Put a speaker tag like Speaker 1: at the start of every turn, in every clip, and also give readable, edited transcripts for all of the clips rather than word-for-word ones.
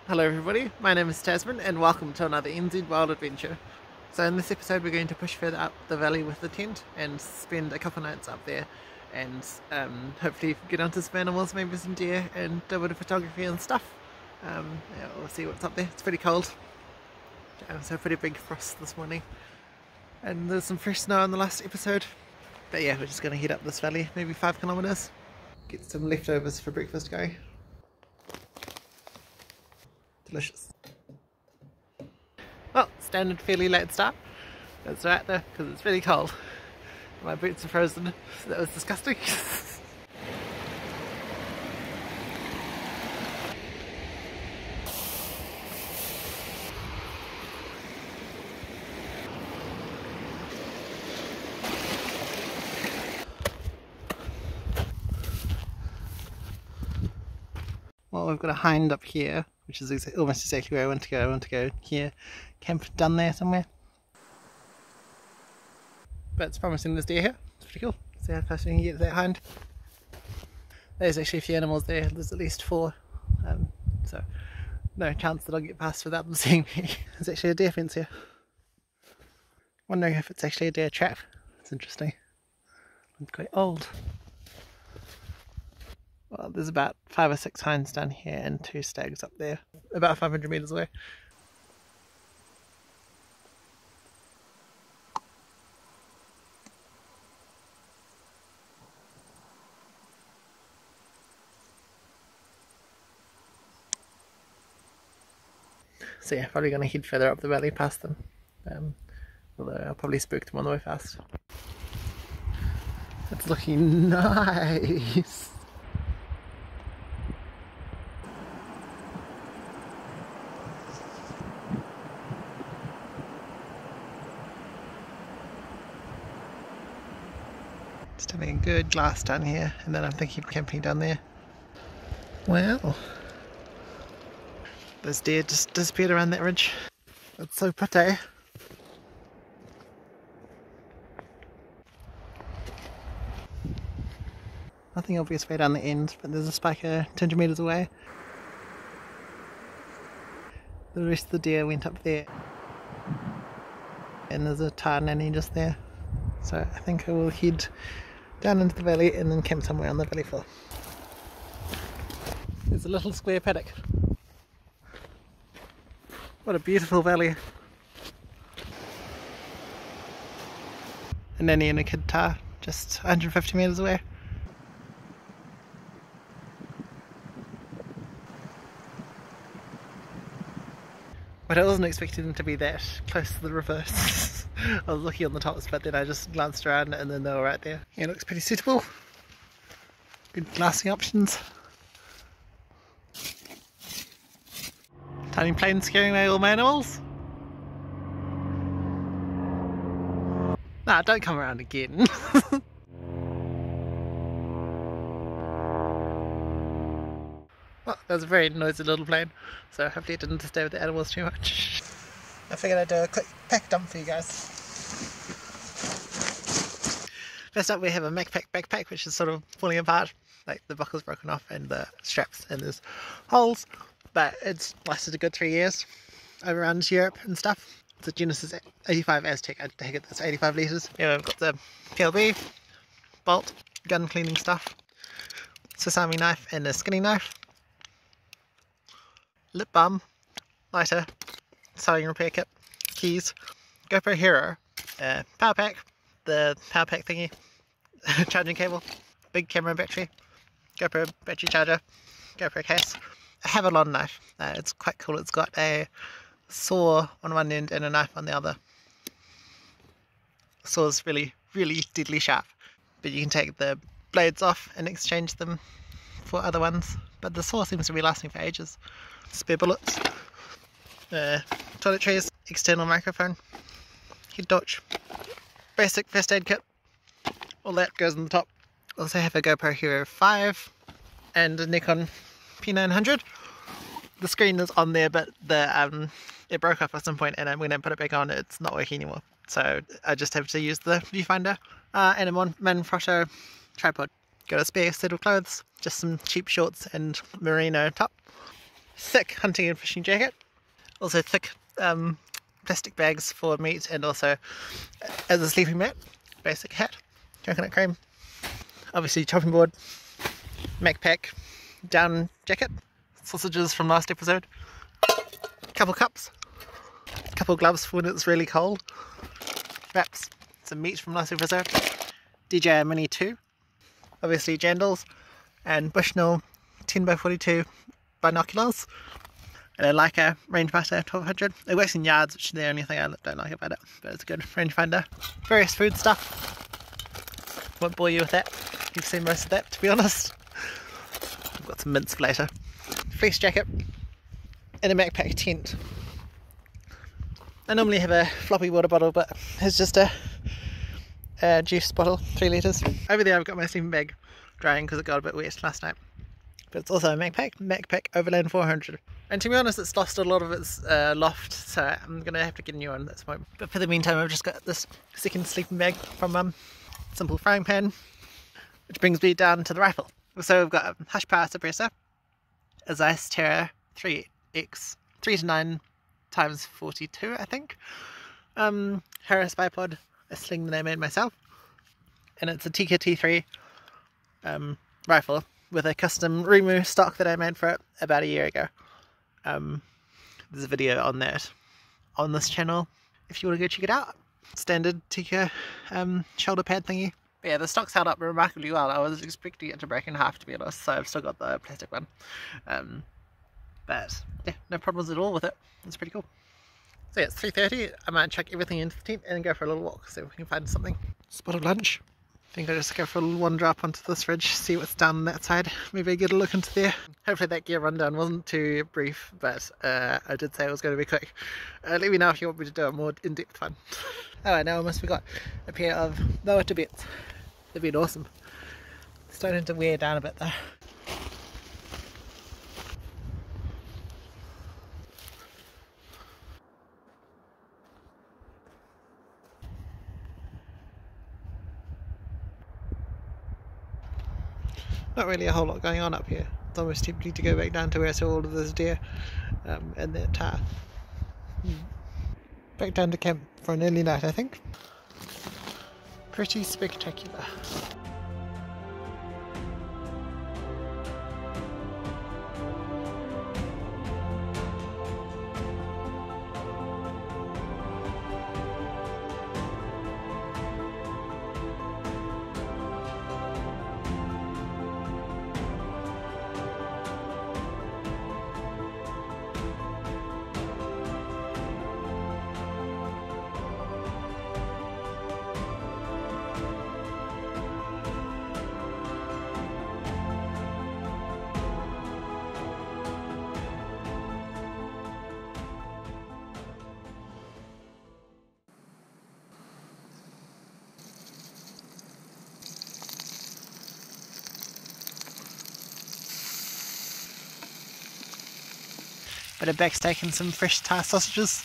Speaker 1: Hello everybody, my name is Tasman and welcome to another NZ Wild Adventure. So in this episode we're going to push further up the valley with the tent and spend a couple nights up there and hopefully get onto some animals, maybe some deer, and do a bit of photography and stuff. Yeah, we'll see what's up there. It's pretty cold. So pretty big frost this morning. And there's some fresh snow in the last episode. But yeah, we're just going to head up this valley, maybe 5 kilometres. Get some leftovers for breakfast going. Delicious. Well, standard fairly late start. That's right though, because it's really cold. My boots are frozen, so that was disgusting. Well, we've got a hind up here, which is almost exactly where I want to go. I want to go here, camp down there somewhere. But it's promising there's deer here. It's pretty cool. See how close we can get to that hind. There's actually a few animals there. There's at least 4. So no chance that I'll get past without them seeing me. There's actually a deer fence here. Wondering if it's actually a deer trap. It's interesting. It's quite old. Well, there's about 5 or 6 hinds down here and 2 stags up there, about 500 metres away. So yeah, probably going to head further up the valley past them, although I'll probably spook them on the way fast. It's looking nice! Just having a good glass down here, and then I'm thinking of camping down there. Well, those deer just disappeared around that ridge. That's so pretty. Nothing obvious way down the end, but there's a spiker 200 metres away. The rest of the deer went up there. And there's a Tahr nanny just there. So I think I will head down into the valley and then camp somewhere on the valley floor. There's a little square paddock. What a beautiful valley. A nanny and a kid Tahr, just 150 metres away. But I wasn't expecting them to be that close to the river. I was looking on the tops, but then I just glanced around and then they were right there. Yeah, it looks pretty suitable. Good glassing options. Tiny plane scaring away all my animals. Nah, don't come around again. Well, that was a very noisy little plane, so hopefully it didn't disturb the animals too much. I figured I'd do a quick pack dump for you guys. First up we have a MacPack backpack, which is sort of falling apart. Like the buckle's broken off and the straps and there's holes, but it's lasted a good 3 years over around Europe and stuff. It's a Genesis 85 Aztec, I take it that's 85 litres. Yeah, we've got the PLB, bolt, gun cleaning stuff, sesame knife and a skinning knife, lip balm, lighter, sewing repair kit, keys, GoPro Hero, power pack, the power pack thingy, charging cable, big camera battery, GoPro battery charger, GoPro case, a Havalon knife. It's quite cool, it's got a saw on one end and a knife on the other. The saw's really deadly sharp, but you can take the blades off and exchange them for other ones, but the saw seems to be lasting for ages. Spare bullets, toiletries, external microphone, head torch, basic first aid kit, all that goes on the top. Also have a GoPro Hero 5 and a Nikon P900. The screen is on there, but the it broke off at some point, and when I put it back on it's not working anymore, so I just have to use the viewfinder, and a Manfrotto tripod. Got a spare set of clothes, just some cheap shorts and merino top. thick hunting and fishing jacket, also thick plastic bags for meat, and also as a sleeping mat, basic hat, coconut cream, obviously chopping board, Mac pack, down jacket, sausages from last episode, couple cups, couple gloves for when it's really cold, wraps, some meat from last episode, DJI Mini 2, obviously jandals, and Bushnell 10x42 binoculars, and a Leica rangefinder 1200. It works in yards, which is the only thing I don't like about it, but it's a good rangefinder. Various food stuff, won't bore you with that, you've seen most of that to be honest. I've got some mince for later. Fleece jacket and a Macpac tent. I normally have a floppy water bottle, but it's just a juice bottle, 3 litres. Over there I've got my sleeping bag drying because it got a bit wet last night. But it's also a Macpac Overland 400. And to be honest, it's lost a lot of its loft, so I'm going to have to get a new one at this point. But for the meantime, I've just got this second sleeping bag from Mum. Simple frying pan, which brings me down to the rifle. So we've got a hush power suppressor, a Zeiss Tahr 3X, 3 to 9 times 42, I think. Harris bipod, a sling that I made myself, and it's a Tika T3 rifle with a custom Rimu stock that I made for it about a year ago. There's a video on that on this channel if you want to go check it out. Standard Tika shoulder pad thingy. But yeah, the stock's held up remarkably well. I was expecting it to break in half, to be honest, so I've still got the plastic one. But yeah, no problems at all with it. It's pretty cool. So yeah, it's 3:30. I might chuck everything into the tent and go for a little walk, see if we can find something. Spotted lunch. I think I'll just go for a little wander up onto this ridge, see what's down on that side. Maybe get a look into there. Hopefully that gear rundown wasn't too brief, but I did say it was going to be quick. Let me know if you want me to do a more in-depth one. Oh, I know I almost forgot a pair of lower Tibets. They've been awesome. Starting to wear down a bit though. Not really a whole lot going on up here. It's almost tempting to go back down to where I saw all of those deer and that Tahr. Back down to camp for an early night, I think. Pretty spectacular. Bit of back steak and some fresh Tahr sausages.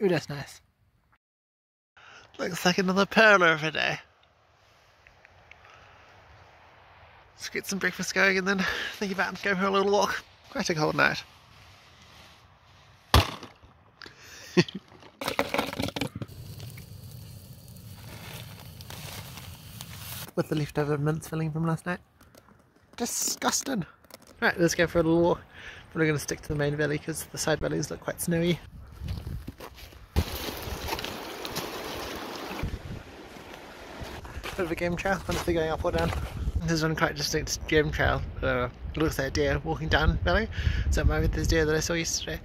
Speaker 1: Ooh, that's nice. Looks like another pearla of a day. Let's get some breakfast going and then think about going for a little walk. Quite a cold night. with the leftover mince filling from last night. Disgusting! Right, let's go for a little walk. We're going to stick to the main valley because the side valleys look quite snowy. Bit of a game trail, wonder if they're going up or down. There's one quite distinct game trail. It looks like a deer walking down the valley. So maybe there's deer that I saw yesterday.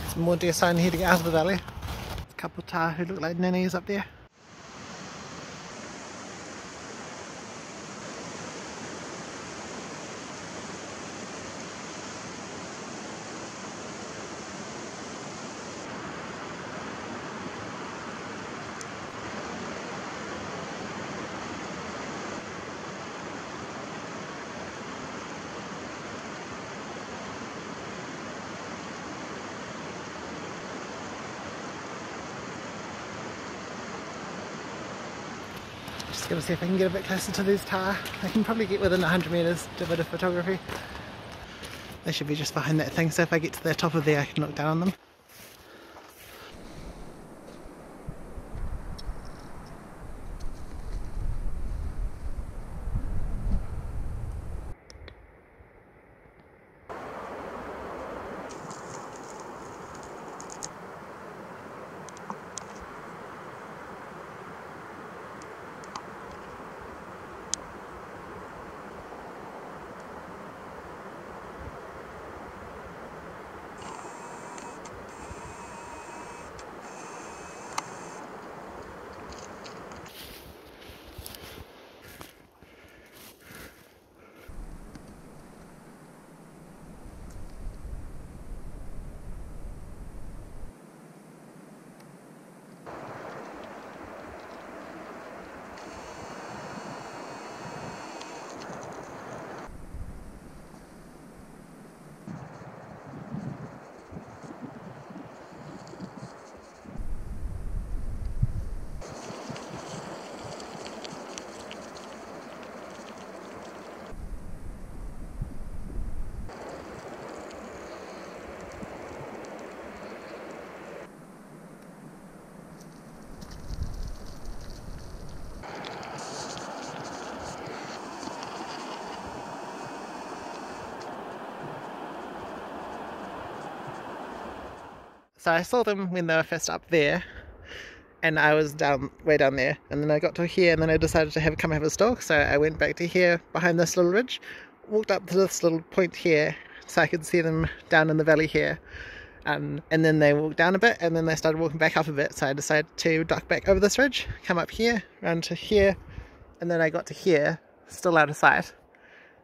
Speaker 1: Some more deer sign here to get out of the valley. A couple of Tahr who look like nannies up there. Just gonna see if I can get a bit closer to these Tahr. I can probably get within 100 metres to a bit of photography. They should be just behind that thing, so if I get to the top of there I can look down on them. So I saw them when they were first up there, and I was way down there, and then I got to here, and then I decided to come have a stalk, so I went back to here behind this little ridge, walked up to this little point here so I could see them down in the valley here, and then they walked down a bit, and then they started walking back up a bit, so I decided to duck back over this ridge, come up here, round to here, and then I got to here, still out of sight.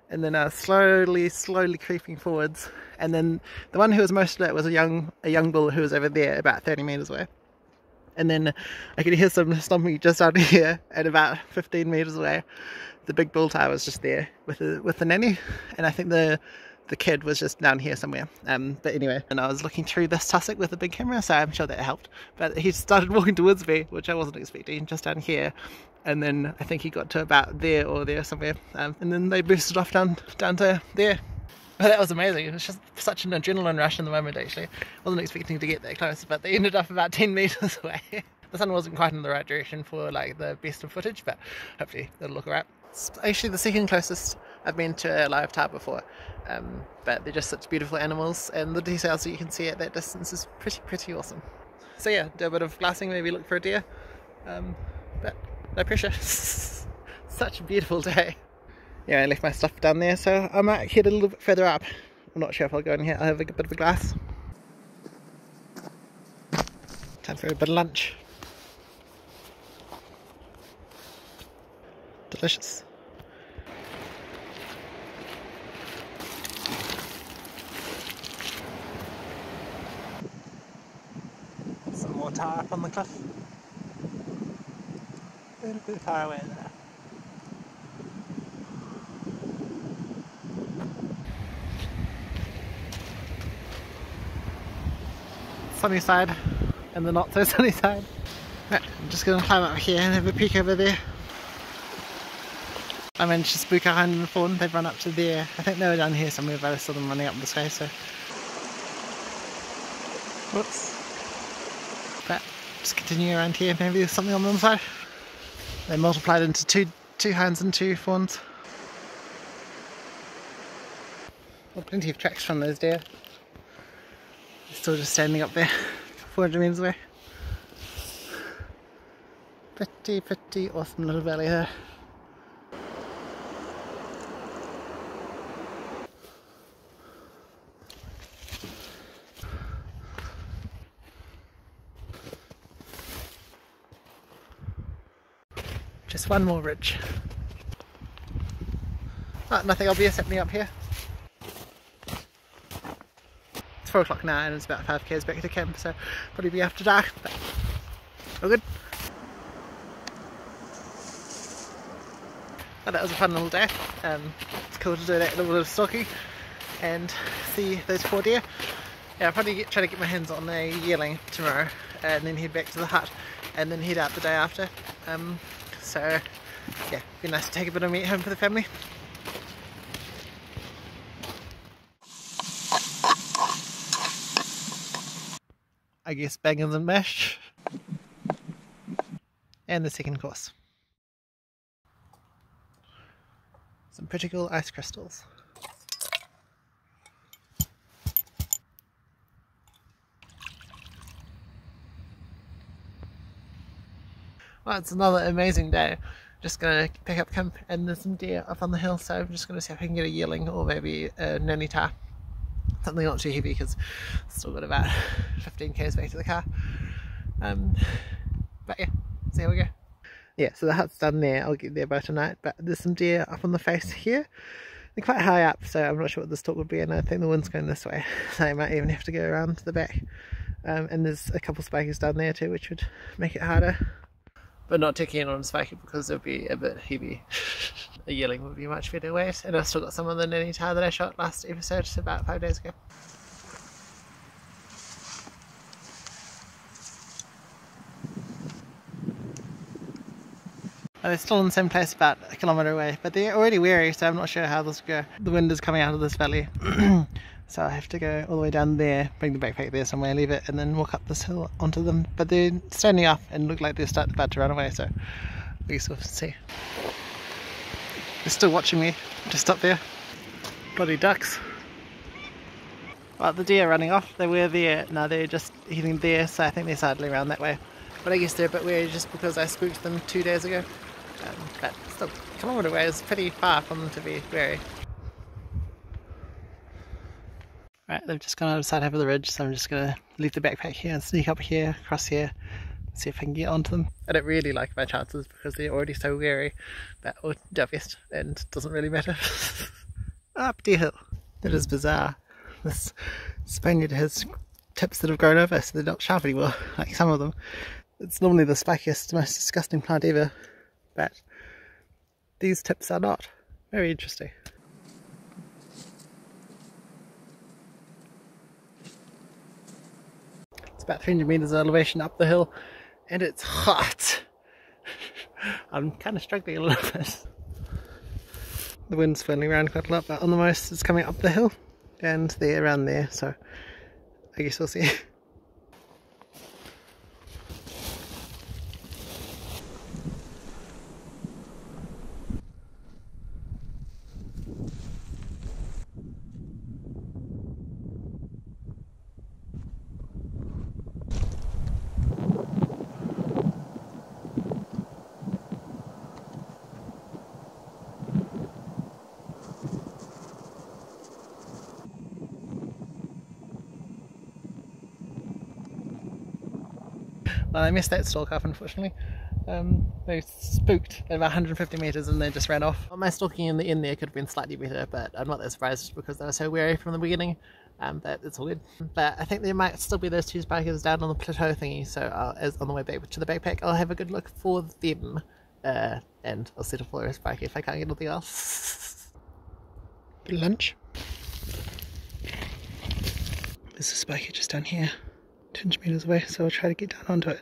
Speaker 1: And then I was slowly creeping forwards. And then the one who was most alert was a young bull who was over there, about 30 metres away. And then I could hear some stomping just out here, at about 15 metres away. The big bull Tahr was just there with the nanny, and I think the kid was just down here somewhere. But anyway, and I was looking through this tussock with a big camera, so I'm sure that helped. But he started walking towards me, which I wasn't expecting, just down here. And then I think he got to about there or there somewhere, and then they boosted off down to there. But that was amazing. It was just such an adrenaline rush in the moment, actually. Wasn't expecting to get that close, but they ended up about 10 metres away. The sun wasn't quite in the right direction for like the best of footage, but hopefully it'll look alright. It's actually the second closest I've been to a live Tahr before, but they're just such beautiful animals, and the details that you can see at that distance is pretty awesome. So yeah, do a bit of glassing, maybe look for a deer, but no pressure. Such a beautiful day. Yeah, I left my stuff down there, so I might head a little bit further up. I'm not sure if I'll go in here. I'll have a bit of a glass. Time for a bit of lunch. Delicious. Some more Tahr up on the cliff. A little bit far away there. Sunny side and the not so sunny side. Right, I'm just going to climb up here and have a peek over there. I managed to spook a hind and a fawn. They've run up to there. I think they were down here somewhere, but I saw them running up this way, so. Whoops. But Just continue around here, maybe there's something on the other side. They multiplied into two hinds and 2 fawns. Well, plenty of tracks from those deer. They're still just standing up there, 400 metres away. Pretty awesome little valley there. Just one more ridge. Oh, nothing obvious happening up here. It's 4 o'clock now and it's about 5 k's back to camp, so probably be after dark, but all good. Oh, that was a fun little day. It's cool to do that little bit of stalking and see those 4 deer. Yeah, I'll probably try to get my hands on a yearling tomorrow and then head back to the hut and then head out the day after. So yeah, it'd be nice to take a bit of meat home for the family. I guess bangers and mash. And the second course. Some pretty cool ice crystals. Well, it's another amazing day. Just gonna pick up camp and there's some deer up on the hill, so I'm just gonna see if I can get a yearling or maybe a nanny Tahr. Something not too heavy because still got about 15 k's back to the car. But yeah, see how we go. Yeah, so the hut's done there. I'll get there by tonight, but there's some deer up on the face here. They're quite high up, so I'm not sure what the stalk would be, and I think the wind's going this way, so I might even have to go around to the back. And there's a couple spikies down there too, which would make it harder. But not too keen on spiky because it would be a bit heavy. A yearling would be much better weight, and I've still got some of the nanny Tahr that I shot last episode about 5 days ago. They're still in the same place about a kilometre away, but they're already wary, so I'm not sure how this will go. The wind is coming out of this valley, so I have to go all the way down there, bring the backpack there somewhere, leave it, and then walk up this hill onto them. But they're standing up and look like they're about to run away, so I guess we'll see. They're still watching me, just up there. Bloody ducks. Well, the deer are running off. They were there, now they're just heading there, so I think they're sidling around that way. But I guess they're a bit wary just because I spooked them 2 days ago. But still, a kilometre away is pretty far for them to be wary. Right, they've just gone out of sight over the ridge, so I'm just going to leave the backpack here and sneak up here, across here, see if I can get onto them. I don't really like my chances because they're already so wary, but we'll do our best and it doesn't really matter. Up deer hill. That is bizarre. This Spaniard has tips that have grown over, so they're not sharp anymore, like some of them. It's normally the spikiest, most disgusting plant ever, but these tips are not. Very interesting. It's about 300 metres of elevation up the hill, and it's hot. I'm kind of struggling a little bit. The wind's swirling around quite a lot, but on the most it's coming up the hill, and they're around there, so I guess we'll see. Well, I missed that stalk up, unfortunately. They spooked at about 150 metres and they just ran off. Well, my stalking in the end there could have been slightly better, but I'm not that surprised because they were so wary from the beginning. But it's all good. But I think there might still be those 2 spikers down on the plateau thingy, so as on the way back to the backpack I'll have a good look for them, and I'll settle for a spiker if I can't get anything else. Lunch. There's a spiker just down here, 10 metres away, so I'll try to get down onto it.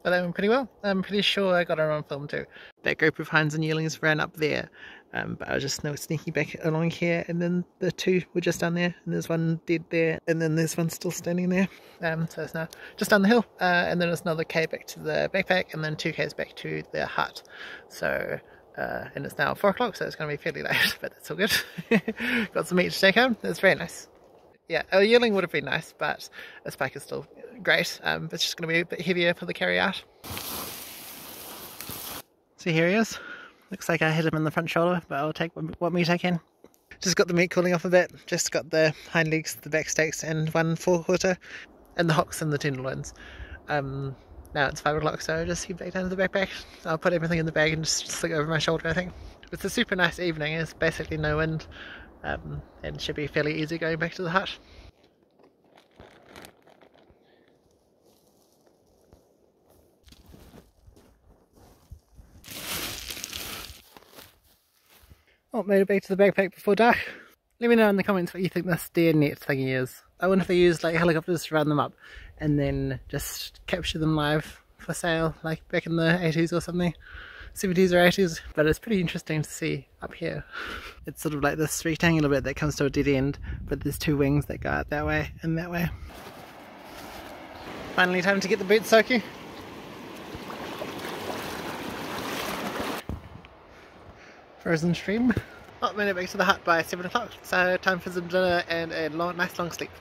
Speaker 1: But they went pretty well. I'm pretty sure I got it on film too. That group of hinds and yearlings ran up there, but I was just sneaking back along here, and then the two were just down there, and there's one dead there, and then there's one still standing there. So it's now just down the hill, and then it's another K back to the backpack, and then 2 Ks back to the hut. So, and it's now 4 o'clock, so it's going to be fairly late, but that's all good. Got some meat to take home. That's very nice. Yeah, a yearling would have been nice, but a spike is still great. It's just going to be a bit heavier for the carry out. So here he is. Looks like I hit him in the front shoulder, but I'll take what meat I can. Just got the meat cooling off a bit. Just got the hind legs, the back steaks, and 1 forequarter, and the hocks and the tenderloins. Now it's 5 o'clock, so just head back down to the backpack. I'll put everything in the bag and just stick it over my shoulder, I think. It's a super nice evening. It's basically no wind. And should be fairly easy going back to the hut. Oh, made it back to the backpack before dark. Let me know in the comments what you think this deer net thingy is. I wonder if they use like helicopters to run them up and then just capture them live for sale, like back in the 80s or something. 70s or 80s, but it's pretty interesting to see up here. It's sort of like this rectangular bit that comes to a dead end, but there's 2 wings that go out that way and that way. Finally time to get the boots soaking. Frozen stream. Oh, made it back to the hut by 7 o'clock, so time for some dinner and a nice long sleep.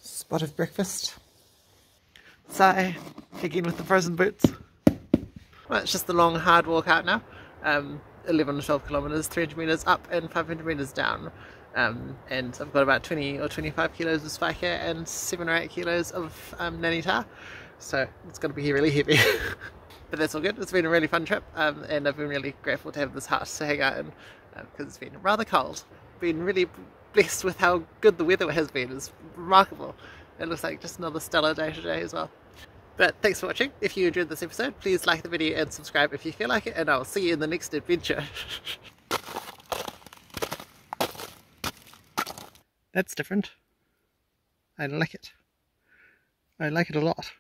Speaker 1: Spot of breakfast. So, again with the frozen boots. Well, it's just the long hard walk out now. 11 or 12 kilometres, 300 metres up and 500 metres down. And I've got about 20 or 25 kilos of spiker and 7 or 8 kilos of nanny Tahr. So it's going to be really heavy. But that's all good. It's been a really fun trip, and I've been really grateful to have this hut to hang out in, because it's been rather cold. Been really blessed with how good the weather has been. It's remarkable. It looks like just another stellar day today as well. But thanks for watching. If you enjoyed this episode, please like the video and subscribe if you feel like it, and I'll see you in the next adventure. That's different. I like it. I like it a lot.